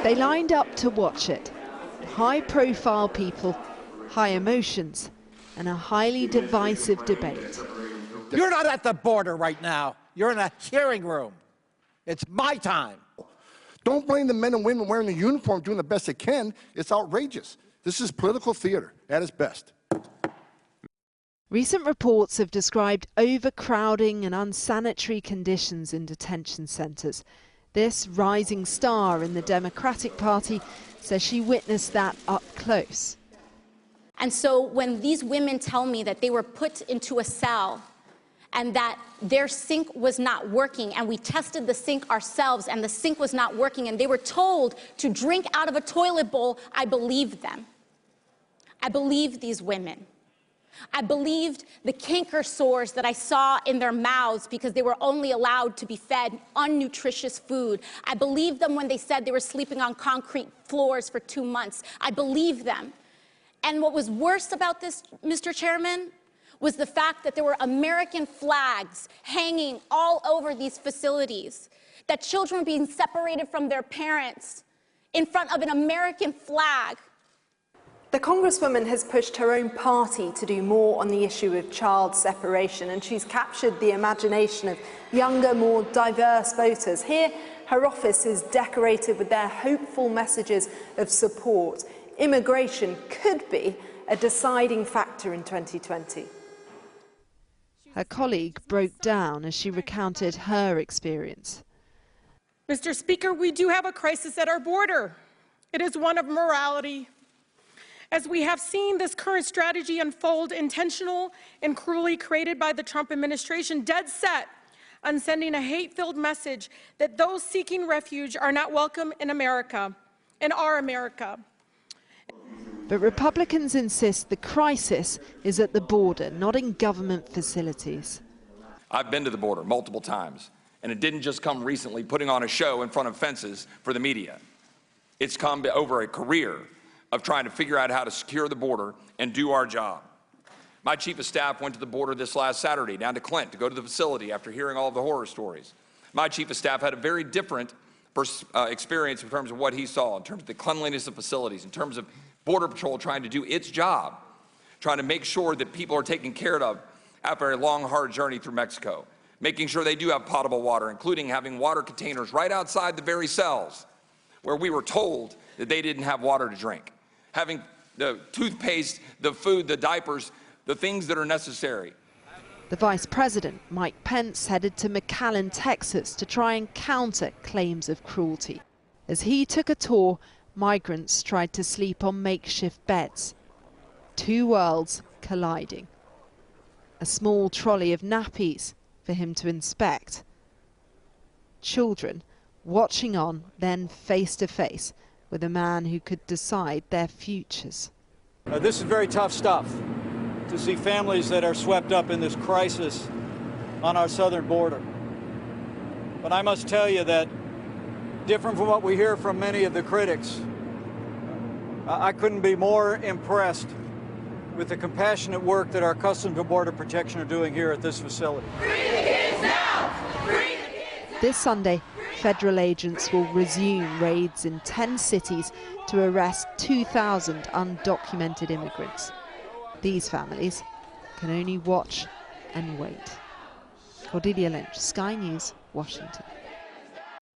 They lined up to watch it. High-profile people, high emotions, and a highly divisive debate. You're not at the border right now. You're in a hearing room. It's my time. Don't blame the men and women wearing the uniform doing the best they can. It's outrageous. This is political theater at its best. Recent reports have described overcrowding and unsanitary conditions in detention centres. This rising star in the Democratic Party says she witnessed that up close. And so when these women tell me that they were put into a cell and that their sink was not working, and we tested the sink ourselves and the sink was not working, and they were told to drink out of a toilet bowl, I believed them. I believed these women. I believed the canker sores that I saw in their mouths because they were only allowed to be fed unnutritious food. I believed them when they said they were sleeping on concrete floors for 2 months. I believed them. And what was worse about this, Mr. Chairman, was the fact that there were American flags hanging all over these facilities, that children were being separated from their parents in front of an American flag. The Congresswoman has pushed her own party to do more on the issue of child separation, and she's captured the imagination of younger, more diverse voters. Here, her office is decorated with their hopeful messages of support. Immigration could be a deciding factor in 2020. Her colleague broke down as she recounted her experience. Mr. Speaker, we do have a crisis at our border. It is one of morality. As we have seen this current strategy unfold, intentional and cruelly created by the Trump administration, dead set on sending a hate-filled message that those seeking refuge are not welcome in America, in our America. But Republicans insist the crisis is at the border, not in government facilities. I've been to the border multiple times, and it didn't just come recently putting on a show in front of fences for the media. It's come over a career of trying to figure out how to secure the border and do our job. My chief of staff went to the border this last Saturday down to Clint to go to the facility after hearing all of the horror stories. My chief of staff had a very different experience in terms of what he saw, in terms of the cleanliness of facilities, in terms of Border Patrol trying to do its job, trying to make sure that people are taken care of after a long, hard journey through Mexico, making sure they do have potable water, including having water containers right outside the very cells where we were told that they didn't have water to drink, having the toothpaste, the food, the diapers, the things that are necessary. The Vice President, Mike Pence, headed to McAllen, Texas to try and counter claims of cruelty. As he took a tour, migrants tried to sleep on makeshift beds. Two worlds colliding. A small trolley of nappies for him to inspect. Children watching on, then face to face with a man who could decide their futures. This is very tough stuff, to see families that are swept up in this crisis on our southern border. But I must tell you that, different from what we hear from many of the critics, I couldn't be more impressed with the compassionate work that our Customs and Border Protection are doing here at this facility. Free the kids now! Free the kids now! This Sunday, federal agents will resume raids in 10 cities to arrest 2,000 undocumented immigrants. These families can only watch and wait. Cordelia Lynch, Sky News, Washington.